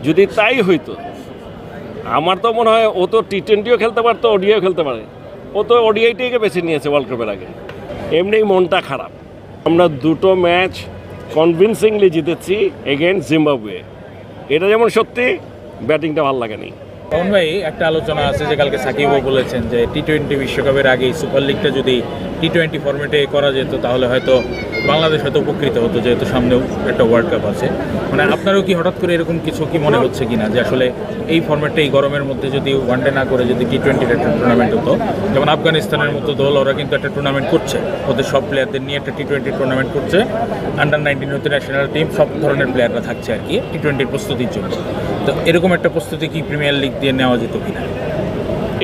যদি তাই হইতো, আমার তো মনে হয় ও তো টি-20ও খেলতে পারতো, ওডিআইও খেলতে পারে। ও তো ওডিআইটাকে বেছে নিয়েছে ওয়ার্ল্ড কাপের আগে। এমনি মনটা খারাপ। আমরা দুটো ম্যাচ কনভিনসিংলি জিতেছি এগেইনস্ট জিম্বাবুয়ে। এটা যেমন সত্যি, ব্যাটিংটা ভালো লাগেনি। তখন ভাই, একটা আলোচনা আছে যে কালকে সাকিবও বলেছেন যে টি-20 বিশ্বকাপের আগে সুপার লিগটা যদি টি-20 ফরম্যাটে করা যেত তাহলে হয়তো বাংলাদেশ হয়তো উপকৃত হতো, যেহেতু সামনেও একটা ওয়ার্ল্ড কাপ আছে। মানে আপনারও কি হঠাৎ করে এরকম কিছু কি মনে হচ্ছে কিনা যে আসলে এই ফরম্যাটে এই গরমের মধ্যে যদি ওয়ানডে না করে যদি টি-20 একটা টুর্নামেন্ট হতো, যেমন আফগানিস্তানের মতো দল ওরা কিন্তু একটা টুর্নামেন্ট করছে, ওদের সব প্লেয়ারদের নিয়ে একটা টি-20 টুর্নামেন্ট করছে, আন্ডার-19 হতে ন্যাশনাল টিম সব ধরনের প্লেয়াররা থাকছে আর কি টি-20 প্রস্তুতির জন্য। তো এরকম একটা প্রস্তুতি কি প্রিমিয়ার লিগ দিয়ে নেওয়া যেত কিনা?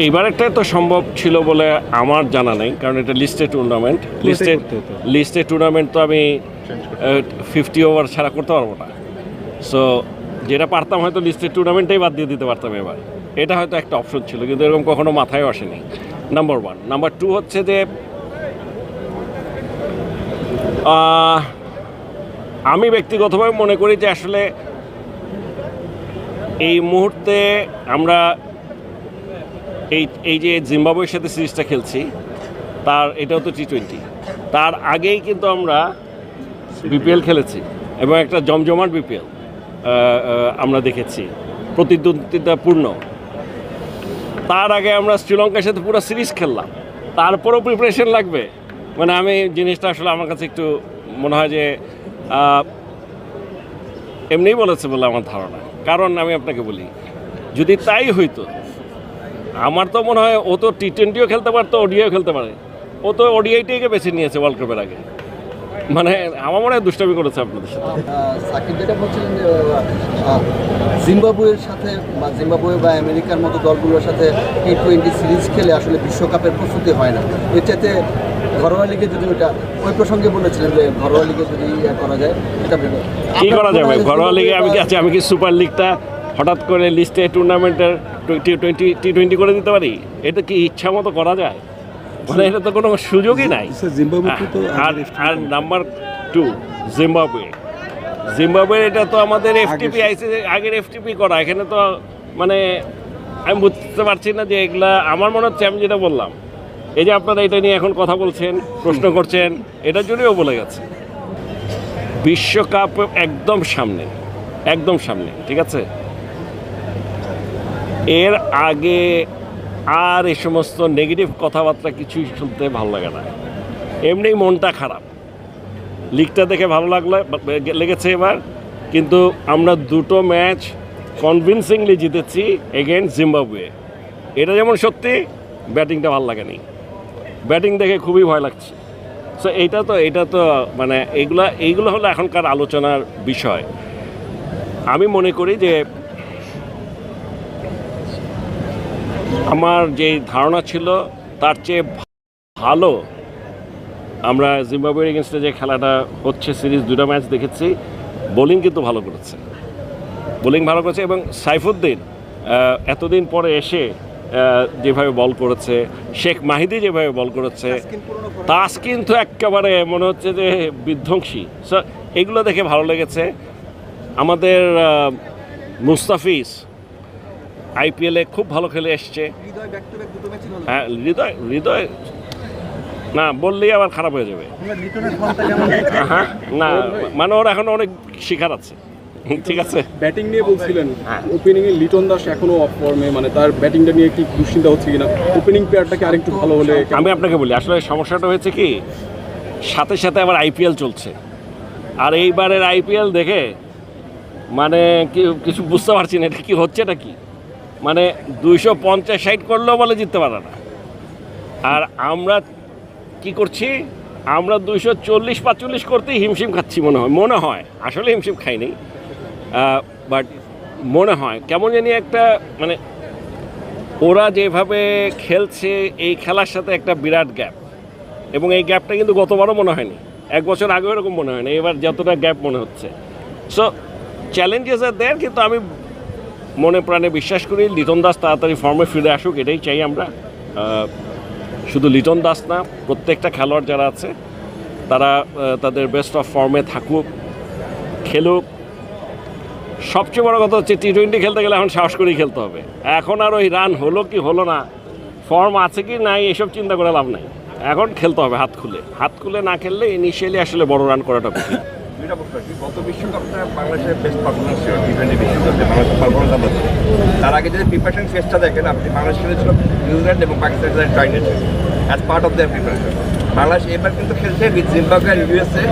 এইবারেরটাই তো সম্ভব ছিল বলে আমার জানা নেই, কারণ এটা লিস্টেড টুর্নামেন্ট। লিস্টেড টুর্নামেন্ট তো আমি 50 ওভার ছাড়া করতে পারবো না। সো যেটা পারতাম হয়তো লিস্টেড টুর্নামেন্টেই বাদ দিয়ে দিতে পারতাম এবার। এটা হয়তো একটা অপশন ছিল, কিন্তু এরকম কখনো মাথায় আসেনি। নাম্বার 1। নাম্বার 2 হচ্ছে যে আমি ব্যক্তিগতভাবে মনে করি যে আসলে এই মুহূর্তে আমরা এই যে জিম্বাবুয়ের সাথে সিরিজটা খেলছি, তার এটাও তো টি-20, তার আগেই কিন্তু আমরা বিপিএল খেলেছি এবং একটা জমজমাট বিপিএল আমরা দেখেছি, প্রতিদ্বন্দ্বিতাপূর্ণ। তার আগে আমরা শ্রীলঙ্কার সাথে পুরো সিরিজ খেললাম, তারপরেও প্রিপারেশন লাগবে। মানে আমি জিনিসটা আসলে আমার কাছে একটু মনে হয় যে এমনিই বলেছে বলে আমার ধারণা। কারণ আমি আপনাকে বলি, যদি তাই হইতো, আমার তো মনে হয় ও তো টি-20ও খেলতে পারতো, ওডিআইও খেলতে পারে। ও তো ওডিআইটাকে বেছে নিয়েছে ওয়ার্ল্ড কাপের আগে। মানে আমার মনে হয় দুষ্টামি করেছে আপনাদের সাথে। সাকিব যেটা বলছিলেন যে জিম্বাবুয়ের সাথে বা জিম্বাবুয়ে বা আমেরিকার মতো দলগুলোর সাথে টি-20 সিরিজ খেলে আসলে বিশ্বকাপের প্রস্তুতি হয় না। এর চাইতে ঘরোয়া লিগে যদি ওটা ওই প্রসঙ্গে বলেছিলেন যে ঘরোয়া লিগে যদি করা যায়, এটা কী করা যাবে ঘরোয়া লিগে? আমি কি সুপার লিগটা হঠাৎ করে লিস্টে টুর্নামেন্টের টি-20 করে দিতে পারি? এটা কি ইচ্ছা মতো করা যায়? মানে এটা তো কোনো সুযোগই নাই। আর নাম্বার 2, জিম্বাবুয়ে এটা তো আমাদের এফটিপি আইসি, আগের এফটিপি করা। এখানে তো মানে আমি বুঝতে পারছি না যে এগুলা, আমার মনে হচ্ছে আমি যেটা বললাম, এই যে আপনারা এটা নিয়ে এখন কথা বলছেন, প্রশ্ন করছেন, এটার জন্যও বলে গেছে বিশ্বকাপ একদম সামনে, ঠিক আছে? এর আগে আর এই সমস্ত নেগেটিভ কথাবার্তা কিছুই শুনতে ভালো লাগে না। এমনি মনটা খারাপ। লিগটা দেখে ভালো লেগেছে এবার, কিন্তু আমরা দুটো ম্যাচ কনভিনসিংলি জিতেছি এগেইনস্ট জিম্বাবুয়ে। এটা যেমন সত্যি, ব্যাটিংটা ভালো লাগেনি। ব্যাটিং দেখে খুবই ভয় লাগছে। সো এটা তো মানে এইগুলো হলো এখনকার আলোচনার বিষয়। আমি মনে করি যে আমার যে ধারণা ছিল তার চেয়ে ভালো আমরা জিম্বাবুয়ের এগেনস্টে যে খেলাটা হচ্ছে, সিরিজ 2টা ম্যাচ দেখেছি, বোলিং কিন্তু ভালো করেছে। এবং সাইফুদ্দিন এতদিন পরে এসে যেভাবে বল করেছে, শেখ মাহিদি যেভাবে বল করেছে, তাসকিন তো একেবারে মনে হচ্ছে যে বিধ্বংসী। সো এগুলো দেখে ভালো লেগেছে। আমাদের মুস্তাফিজ আইপিএলে খুব ভালো খেলে এসছে। হ্যাঁ, হৃদয় না বললেই আবার খারাপ হয়ে যাবে। হ্যাঁ, না মানে ওর এখন অনেক শিখার আছে। ঠিক আছে, ব্যাটিং নিয়ে বলছিলেন, ওপেনিং এ লিটন দাস এখনো অফ ফর্মে, মানে তার ব্যাটিংটা নিয়ে কি দুশ্চিন্তা হচ্ছে কিনা? ওপেনিং প্লেয়ারটাকে আরেকটু ভালো হলে। আমি আপনাকে বলি, আসলে সমস্যাটা হয়েছে কি, সাথে আবার আইপিএল চলছে। আর এইবারের আইপিএল দেখে মানে কিছু বুঝতে পারছি না, এটা কি হচ্ছে নাকি। মানে 250-60 করলেও বলে জিততে পারে না। আর আমরা কি করছি, আমরা 240-45 করতেই হিমশিম খাচ্ছি মনে হয়। আসলে হিমশিম খাইনি, বাট মনে হয় কেমন জানি একটা, মানে ওরা যেভাবে খেলছে এই খেলার সাথে একটা বিরাট গ্যাপ। এবং এই গ্যাপটা কিন্তু গতবারও মনে হয়নি, 1 বছর আগেও এরকম মনে হয়নি, এবার যতটা গ্যাপ মনে হচ্ছে। সো চ্যালেঞ্জেস আর দেয়ার, কিন্তু আমি মনে প্রাণে বিশ্বাস করি লিটন দাস তাড়াতাড়ি ফর্মে ফিরে আসুক, এটাই চাই আমরা। শুধু লিটন দাস না, প্রত্যেকটা খেলোয়াড় যারা আছে তারা তাদের বেস্ট অফ ফর্মে থাকুক, খেলুক, সবচেয়ে বড় কথা হচ্ছে টি-20 খেলতে গেলে এখন সাহস করেই খেলতে হবে। এখন আর ওই রান হলো কি হলো না, ফর্ম আছে কি নাই, এসব চিন্তা করে লাভ নাই। এখন খেলতে হবে হাত খুলে না খেললে ইনিশিয়ালি আসলে বড় রান করাটা কঠিন। দুইটা প্রশ্ন আর কি। গত বিশ্বকাপটা বাংলাদেশের বেস্ট পারফরমেন্স ছিল টি-20 বিশ্বকাপে, বাংলাদেশের পারফরমেন্স আমরা ছিল। তার আগে যদি প্রিপারেশন ফেজটা দেখেন, আপনি বাংলাদেশ খেলেছিল নিউজিল্যান্ড এবং পাকিস্তানের সাথে joint as part of their preparation. Bangladesh এবার কিন্তু খেলছে উইথ জিম্বাবুয়ে আর USA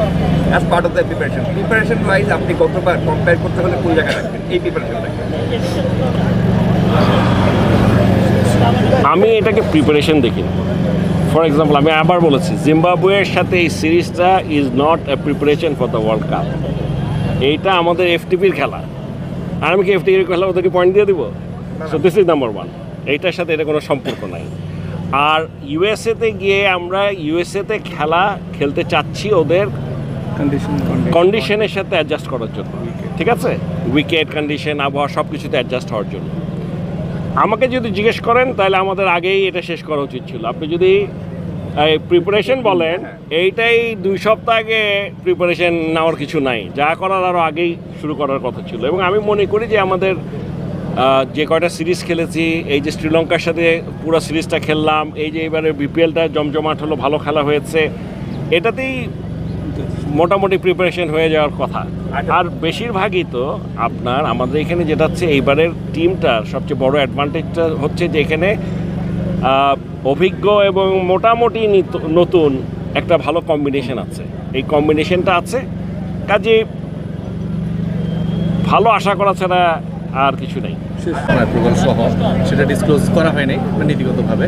as part of their preparation wise আপনি গতবার কম্পেয়ার করতে হলে কোন জায়গায় রাখবেন এই প্রিপারেশনটাকে? আমি এটাকে প্রিপারেশন দেখি। ফর এক্সাম্পল আমি আবার বলেছি, জিম্বাবুয়ের সাথে এই সিরিজটা is not a preparation for the world cup. এইটা আমাদের এফটিপির খেলা, আর আমি কি এফটিপির খেলা ওদেরকে পয়েন্ট দিয়ে দিব? So this is number one. এইটার সাথে এটা কোনো সম্পর্ক নাই। আর ইউএসএতে গিয়ে আমরা ইউএসএতে খেলতে চাচ্ছি ওদের কন্ডিশনের সাথে অ্যাডজাস্ট করার জন্য, ঠিক আছে? উইকেট কন্ডিশন, আবহাওয়া সব কিছুতে অ্যাডজাস্ট হওয়ার জন্য। আমাকে যদি জিজ্ঞেস করেন তাহলে আমাদের আগেই এটা শেষ করা উচিত ছিল। আপনি যদি প্রিপারেশন বলেন, এইটাই 2 সপ্তাহ আগে প্রিপারেশন নেওয়ার কিছু নাই, যা করার আরও আগেই শুরু করার কথা ছিল। এবং আমি মনে করি যে আমাদের যে কয়টা সিরিজ খেলেছি, এই যে শ্রীলঙ্কার সাথে পুরো সিরিজটা খেললাম, এই যে এবারে বিপিএলটা জমজমাট হলো, ভালো খেলা হয়েছে, এটাতেই মোটামুটি প্রিপারেশন হয়ে যাওয়ার কথা। আর বেশিরভাগই তো আমাদের এখানে যেটা হচ্ছে এইবারের টিমটার সবচেয়ে বড় অ্যাডভান্টেজটা হচ্ছে যে এখানে অভিজ্ঞ এবং মোটামুটি নতুন একটা ভালো কম্বিনেশন আছে। এই কম্বিনেশনটা আছে, কাজে ভালো আশা করা ছাড়া আর কিছু নেই। অ্যাপ্রুভাল সহ সেটা ডিসক্লোজ করা হয়নি নীতিগতভাবে।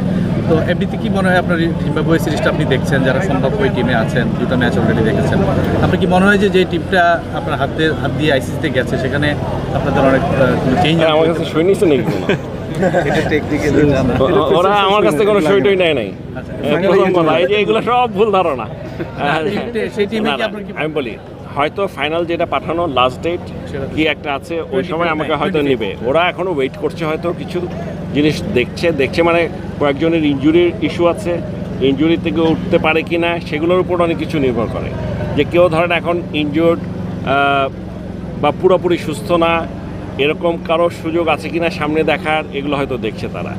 তো এমনিতে কি মনে হয় আপনার জিম্বাবুয়ে সিরিজটা আপনি দেখছেন, যারা সম্ভাব্য ওই টিমে আছেন, 2টা ম্যাচ অলরেডি দেখেছেন, আপনার কি মনে হয় যে টিমটা আপনার হাত দিয়ে আইসিসিতে গেছে সেখানে আপনাদের অনেক চেঞ্জ? আমার কাছে সই নিচ্ছে নাকি কোনো? ওরা আমার কাছ থেকে কোনো সইটই নেয় নাই। প্রথম কথা, এই যে এগুলো সব ভুল ধারণা। সেই টিমে কি আমি বলি, হয়তো ফাইনাল যেটা পাঠানো লাস্ট ডেট কি একটা আছে, ওই সময় আমাকে হয়তো নেবে। ওরা এখনও ওয়েট করছে, হয়তো কিছু জিনিস দেখছে মানে কয়েকজনের ইনজুরির ইস্যু আছে, ইনজুরি থেকে উঠতে পারে কি না সেগুলোর উপর অনেক কিছু নির্ভর করে। যে কেউ ধরেন এখন ইনজুর্ড বা পুরোপুরি সুস্থ না, এরকম কারো সুযোগ আছে কিনা সামনে দেখার, এগুলো হয়তো দেখছে তারা।